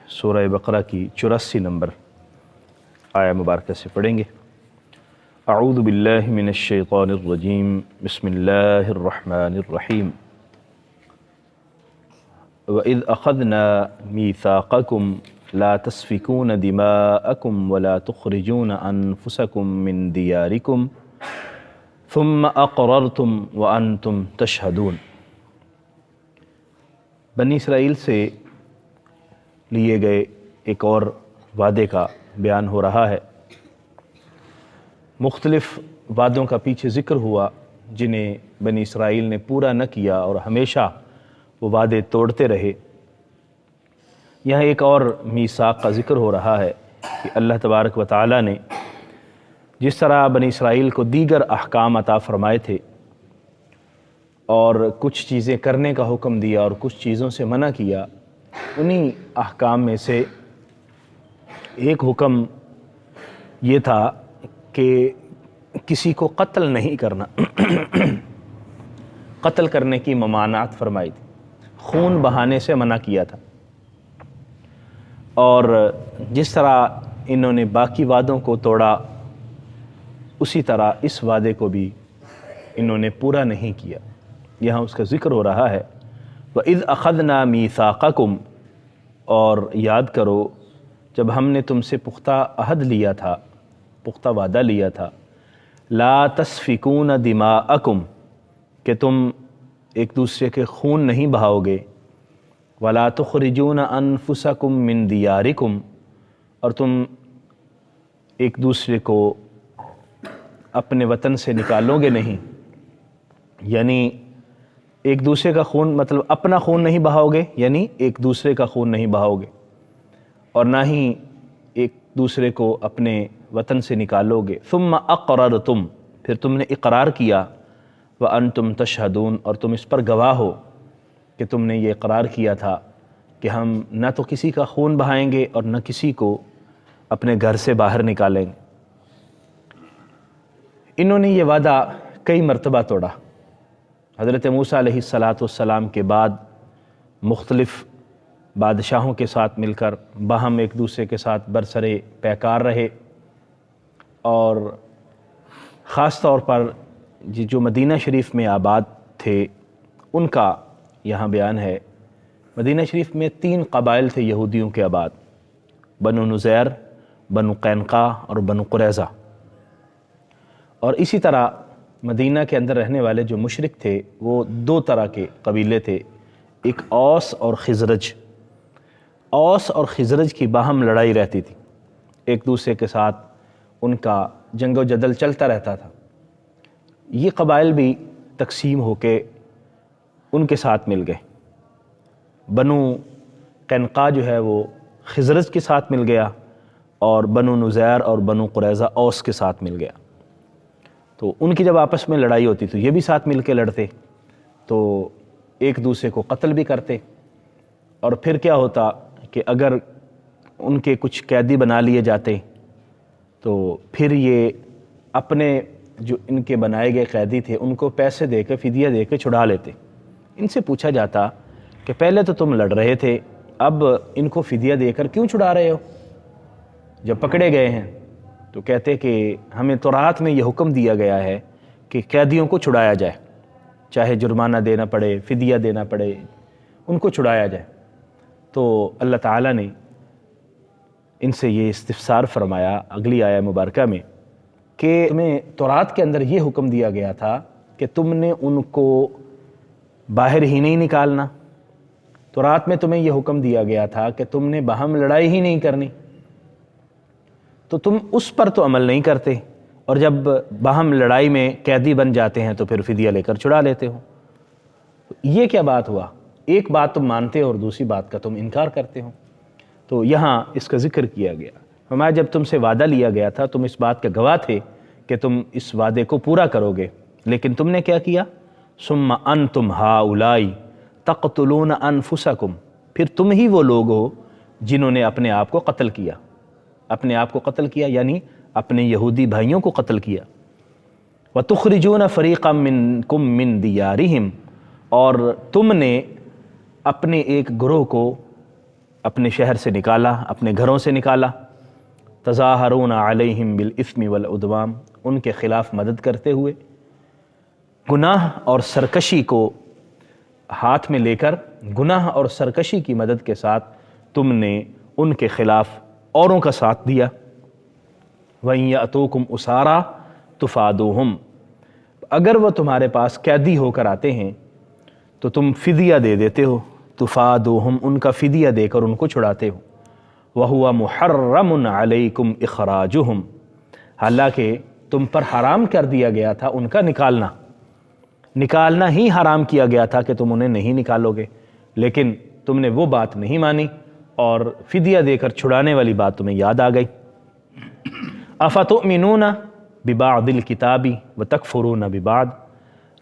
سورہ بقرہ کی 84 نمبر آیہ مبارکہ سے پڑھیں گے۔ اعوذ باللہ من الشیطان الرجیم، بسم اللہ الرحمن الرحیم۔ وَإِذْ أَخَذْنَا مِيثَاقَكُمْ لَا تَسْفِكُونَ دِمَاءَكُمْ وَلَا تُخْرِجُونَ أَنفُسَكُمْ مِنْ دِيَارِكُمْ ثُمَّ أَقْرَرْتُمْ وَأَنْتُمْ تَشْهَدُونَ۔ بنی اسرائیل سے لیے گئے ایک اور وعدے کا بیان ہو رہا ہے۔ مختلف وعدوں کا پیچھے ذکر ہوا جنہیں بنی اسرائیل نے پورا نہ کیا اور ہمیشہ وہ وعدے توڑتے رہے۔ یہاں ایک اور میثاق کا ذکر ہو رہا ہے کہ اللہ تبارک و تعالی نے جس طرح بنی اسرائیل کو دیگر احکام عطا فرمائے تھے اور کچھ چیزیں کرنے کا حکم دیا اور کچھ چیزوں سے منع کیا، انہی احکام میں سے ایک حکم یہ تھا کہ کسی کو قتل نہیں کرنا۔ قتل کرنے کی ممانعت فرمائی تھی، خون بہانے سے منع کیا تھا۔ اور جس طرح انہوں نے باقی وعدوں کو توڑا، اسی طرح اس وعدے کو بھی انہوں نے پورا نہیں کیا۔ یہاں اس کا ذکر ہو رہا ہے وَإِذْ أَخَذْنَا مِيثَاقَكُمْ، اور یاد کرو جب ہم نے تم سے پختہ عہد لیا تھا، پختہ وعدہ لیا تھا، لَا تَسْفِكُونَ دِمَاءَكُمْ، کہ تم ایک دوسرے کے خون نہیں بہاؤ گے، وَلَا تُخْرِجُونَ أَنفُسَكُمْ مِنْ دِيَارِكُمْ، اور تم ایک دوسرے کو اپنے وطن سے نکالو گے نہیں۔ یعنی ایک دوسرے کا خون مطلب اپنا خون نہیں بہاؤ گے، یعنی ایک دوسرے کا خون نہیں بہاؤ گے، اور نہ ہی ایک دوسرے کو اپنے وطن سے نکالو گے۔ ثم اقررتم، پھر تم نے اقرار کیا، وانتم تشہدون، اور تم اس پر گواہ ہو کہ تم نے یہ اقرار کیا تھا کہ ہم نہ تو کسی کا خون بہائیں گے اور نہ کسی کو اپنے گھر سے باہر نکالیں گے۔ انہوں نے یہ وعدہ کئی مرتبہ توڑا۔ حضرت موسیٰ علیہ السلام کے بعد مختلف بادشاہوں کے ساتھ مل کر باہم ایک دوسرے کے ساتھ برسرے پیکار رہے، اور خاص طور پر جو مدینہ شریف میں آباد تھے ان کا یہاں بیان ہے۔ مدینہ شریف میں 3 قبائل تھے یہودیوں کے آباد، بنو نذیر، بنو قینقاع اور بنو قریظہ۔ اور اسی طرح مدینہ کے اندر رہنے والے جو مشرک تھے وہ 2 طرح کے قبیلے تھے، ایک اوس اور خزرج۔ اوس اور خزرج کی باہم لڑائی رہتی تھی، ایک دوسرے کے ساتھ ان کا جنگ و جدل چلتا رہتا تھا۔ یہ قبائل بھی تقسیم ہو کے ان کے ساتھ مل گئے۔ بنو قینقاع جو ہے وہ خزرج کے ساتھ مل گیا، اور بنو نذیر اور بنو قریظہ اوس کے ساتھ مل گیا۔ تو ان کی جب آپس میں لڑائی ہوتی تو یہ بھی ساتھ مل کے لڑتے، تو ایک دوسرے کو قتل بھی کرتے۔ اور پھر کیا ہوتا کہ اگر ان کے کچھ قیدی بنا لیے جاتے تو پھر یہ اپنے جو ان کے بنائے گئے قیدی تھے ان کو پیسے دے کے، فدیہ دے کے چھڑا لیتے۔ ان سے پوچھا جاتا کہ پہلے تو تم لڑ رہے تھے، اب ان کو فدیہ دے کر کیوں چھڑا رہے ہو جب پکڑے گئے ہیں؟ تو کہتے کہ ہمیں تورات میں یہ حکم دیا گیا ہے کہ قیدیوں کو چھڑایا جائے، چاہے جرمانہ دینا پڑے، فدیہ دینا پڑے، ان کو چھڑایا جائے۔ تو اللہ تعالیٰ نے ان سے یہ استفسار فرمایا اگلی آیہ مبارکہ میں کہ تمہیں تورات کے اندر یہ حکم دیا گیا تھا کہ تم نے ان کو باہر ہی نہیں نکالنا، تورات میں تمہیں یہ حکم دیا گیا تھا کہ تم نے باہم لڑائی ہی نہیں کرنی، تو تم اس پر تو عمل نہیں کرتے، اور جب باہم لڑائی میں قیدی بن جاتے ہیں تو پھر فدیہ لے کر چھڑا لیتے ہو۔ یہ کیا بات ہوا؟ ایک بات تم مانتے ہو اور دوسری بات کا تم انکار کرتے ہو۔ تو یہاں اس کا ذکر کیا گیا، ہمارا جب تم سے وعدہ لیا گیا تھا تم اس بات کا گواہ تھے کہ تم اس وعدے کو پورا کرو گے، لیکن تم نے کیا کیا؟ ثم انتم ہؤلاء تقتلون انفسکم، پھر تم ہی وہ لوگ ہو جنہوں نے اپنے آپ کو قتل کیا، اپنے آپ کو قتل کیا یعنی اپنے یہودی بھائیوں کو قتل کیا۔ وَتُخْرِجُونَ فَرِيقًا مِّنكُم مِّن دِيَارِهِمْ، اور تم نے اپنے ایک گروہ کو اپنے شہر سے نکالا، اپنے گھروں سے نکالا، تظاہرون علیہم بالاثم والعدوان، ان کے خلاف مدد کرتے ہوئے، گناہ اور سرکشی کو ہاتھ میں لے کر گناہ اور سرکشی کی مدد کے ساتھ تم نے ان کے خلاف اوروں کا ساتھ دیا۔ وَإِن يَأْتُوكُمْ أُسَارَىٰ تُفَادُوهُمْ، اگر وہ تمہارے پاس قیدی ہو کر آتے ہیں تو تم فدیہ دے دیتے ہو، تفادوہم، ان کا فدیہ دے کر ان کو چھڑاتے ہو۔ وَهُوَ مُحَرَّمٌ عَلَيْكُمْ إِخْرَاجُهُمْ، حالانکہ تم پر حرام کر دیا گیا تھا ان کا نکالنا ہی حرام کیا گیا تھا کہ تم انہیں نہیں نکالو گے، لیکن تم نے وہ بات نہیں مانی اور فدیہ دے کر چھڑانے والی بات تمہیں یاد آ گئی۔ أَفَتُؤْمِنُونَ بِبَعْضِ الْكِتَابِ وَتَكْفُرُونَ بِبَعْضٍ،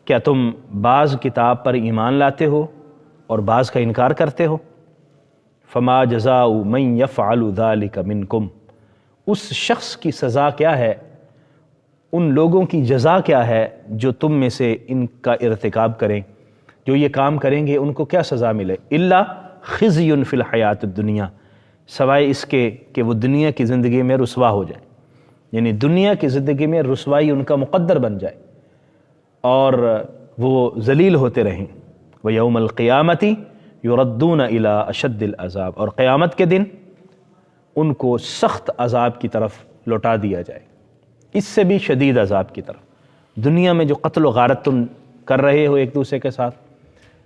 کیا تم بعض کتاب پر ایمان لاتے ہو اور بعض کا انکار کرتے ہو؟ فَمَا جَزَاءُ مَن يَفْعَلُ ذَلِكَ مِنْكُمْ، اس شخص کی سزا کیا ہے، ان لوگوں کی جزا کیا ہے جو تم میں سے ان کا ارتکاب کریں، جو یہ کام کریں گے ان کو کیا سزا ملے؟ إِلَّا خِزْيٌ فِي الْحَيَاةِ الدُّنْيَا، سوائے اس کے کہ وہ دنیا کی زندگی میں رسوا ہو جائے، یعنی دنیا کی زندگی میں رسوائی ان کا مقدر بن جائے اور وہ ذلیل ہوتے رہیں۔ وَيَوْمَ الْقِيَامَةِ يُرَدُّونَ إِلَىٰ أَشَدِّ الْعَذَابِ، اور قیامت کے دن ان کو سخت عذاب کی طرف لوٹا دیا جائے، اس سے بھی شدید عذاب کی طرف۔ دنیا میں جو قتل و غارت تم کر رہے ہو ایک دوسرے کے ساتھ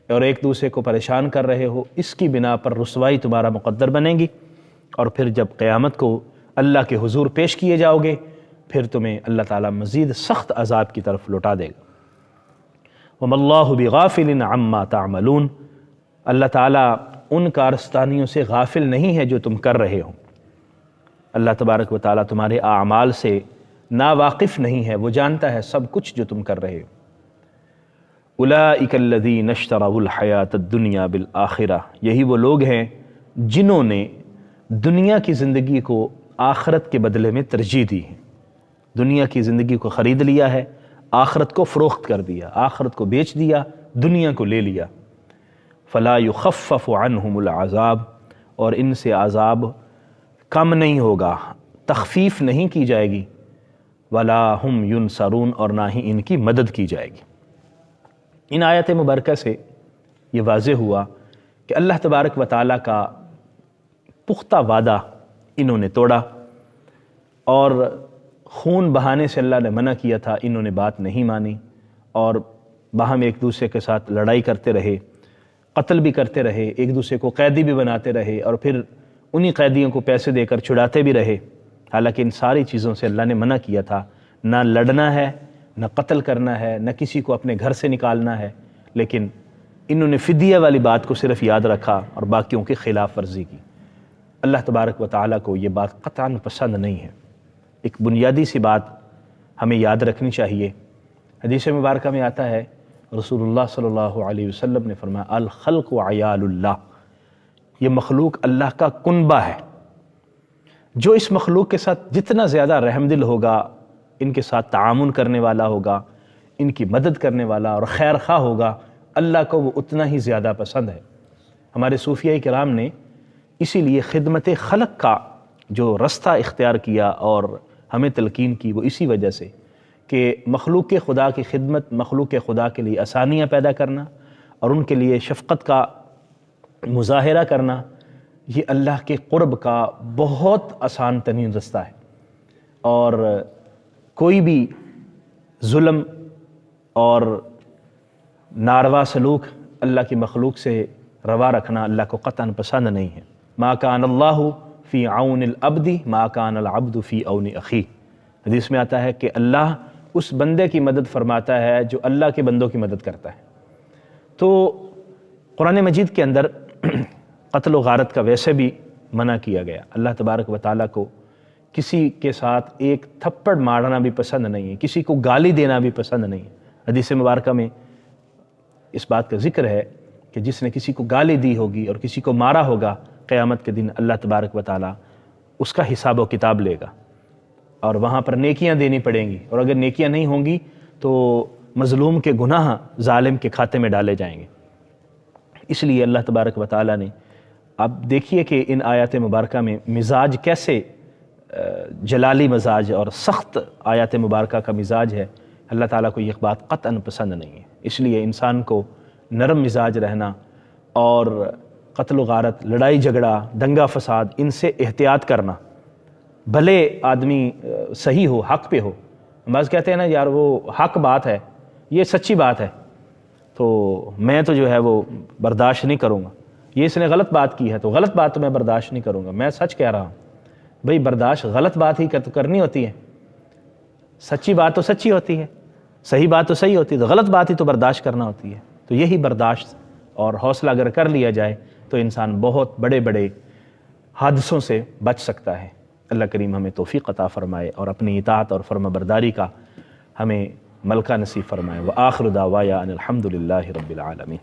اور ایک دوسرے کو پریشان کر رہے ہو، اس کی بنا پر رسوائی تمہارا مقدر بنے گی، اور پھر جب قیامت کو اللہ کے حضور پیش کیے جاؤ گے پھر تمہیں اللہ تعالیٰ مزید سخت عذاب کی طرف لوٹا دے گا۔ وَمَا اللَّهُ بِغَافِلٍ عَمَّا تَعْمَلُونَ، اللہ تعالیٰ ان کارستانیوں سے غافل نہیں ہے جو تم کر رہے ہو۔ اللہ تبارک و تعالیٰ تمہارے اعمال سے ناواقف نہیں ہے، وہ جانتا ہے سب کچھ جو تم کر رہے ہو۔ أُولَٰئِكَ الَّذِينَ اشْتَرَوُا الْحَيَاةَ الدُّنْيَا بِالْآخِرَةِ، یہی وہ لوگ ہیں جنہوں نے دنیا کی زندگی کو آخرت کے بدلے میں ترجیح دی ہے، دنیا کی زندگی کو خرید لیا ہے، آخرت کو فروخت کر دیا، آخرت کو بیچ دیا، دنیا کو لے لیا۔ فَلَا يُخَفَّفُ عَنْهُمُ الْعَذَابُ، اور ان سے عذاب کم نہیں ہوگا، تخفیف نہیں کی جائے گی۔ وَلَا هُمْ يُنصَرُونَ، اور نہ ہی ان کی مدد کی جائے گی۔ ان آیت مبارکہ سے یہ واضح ہوا کہ اللہ تبارک و تعالیٰ کا پختہ وعدہ انہوں نے توڑا، اور خون بہانے سے اللہ نے منع کیا تھا، انہوں نے بات نہیں مانی اور باہم ایک دوسرے کے ساتھ لڑائی کرتے رہے، قتل بھی کرتے رہے، ایک دوسرے کو قیدی بھی بناتے رہے، اور پھر انہی قیدیوں کو پیسے دے کر چھڑاتے بھی رہے۔ حالانکہ ان ساری چیزوں سے اللہ نے منع کیا تھا، نہ لڑنا ہے، نہ قتل کرنا ہے، نہ کسی کو اپنے گھر سے نکالنا ہے، لیکن انہوں نے فدیہ والی بات کو صرف یاد رکھا اور باقیوں کی خلاف ورزی کی۔ اللہ تبارک و تعالیٰ کو یہ بات قطعاً پسند نہیں ہے۔ ایک بنیادی سی بات ہمیں یاد رکھنی چاہیے، حدیث مبارکہ میں آتا ہے، رسول اللہ صلی اللہ علیہ وسلم نے فرمایا الخلق عیال اللہ، یہ مخلوق اللہ کا کنبہ ہے، جو اس مخلوق کے ساتھ جتنا زیادہ رحم دل ہوگا، ان کے ساتھ تعاون کرنے والا ہوگا، ان کی مدد کرنے والا اور خیر خواہ ہوگا، اللہ کو وہ اتنا ہی زیادہ پسند ہے۔ ہمارے صوفیاء کرام نے اسی لیے خدمت خلق کا جو رستہ اختیار کیا اور ہمیں تلقین کی، وہ اسی وجہ سے کہ مخلوق خدا کی خدمت، مخلوق خدا کے لیے آسانیاں پیدا کرنا اور ان کے لیے شفقت کا مظاہرہ کرنا، یہ اللہ کے قرب کا بہت آسان ترین رستہ ہے، اور کوئی بھی ظلم اور ناروا سلوک اللہ کی مخلوق سے روا رکھنا اللہ کو قطعاً پسند نہیں ہے۔ ما کان اللہ فی عون العبد ما کان العبد فی عون اخی، حدیث میں آتا ہے کہ اللہ اس بندے کی مدد فرماتا ہے جو اللہ کے بندوں کی مدد کرتا ہے۔ تو قرآن مجید کے اندر قتل و غارت کا ویسے بھی منع کیا گیا۔ اللہ تبارک و تعالیٰ کو کسی کے ساتھ ایک تھپڑ مارنا بھی پسند نہیں ہے، کسی کو گالی دینا بھی پسند نہیں ہے۔ حدیث مبارکہ میں اس بات کا ذکر ہے کہ جس نے کسی کو گالی دی ہوگی اور کسی کو مارا ہوگا، قیامت کے دن اللہ تبارک و تعالیٰ اس کا حساب و کتاب لے گا، اور وہاں پر نیکیاں دینی پڑیں گی، اور اگر نیکیاں نہیں ہوں گی تو مظلوم کے گناہ ظالم کے کھاتے میں ڈالے جائیں گے۔ اس لیے اللہ تبارک و تعالیٰ نے اب دیکھیے کہ ان آیات مبارکہ میں مزاج کیسے جلالی مزاج اور سخت آیات مبارکہ کا مزاج ہے. اللہ تعالیٰ کو یہ بات قطعاً پسند نہیں ہے. اس لیے انسان کو نرم مزاج رہنا اور قتل و غارت، لڑائی جھگڑا، دنگا فساد، ان سے احتیاط کرنا. بھلے آدمی صحیح ہو، حق پہ ہو. بعض کہتے ہیں نا یار وہ حق بات ہے، یہ سچی بات ہے، تو میں تو جو ہے وہ برداشت نہیں کروں گا. یہ اس نے غلط بات کی ہے تو غلط بات تو میں برداشت نہیں کروں گا، میں سچ کہہ رہا ہوں. بھئی برداشت غلط بات ہی کرنی ہوتی ہے، سچی بات تو سچی ہوتی ہے، صحیح بات تو صحیح ہوتی ہے، تو غلط بات ہی تو برداشت کرنا ہوتی ہے. تو یہی برداشت اور حوصلہ اگر کر لیا جائے تو انسان بہت بڑے بڑے حادثوں سے بچ سکتا ہے. اللہ کریم ہمیں توفیق عطا فرمائے اور اپنی اطاعت اور فرما برداری کا ہمیں ملکہ نصیب فرمائے. وآخر دعوایا ان الحمد للہ رب العالمین.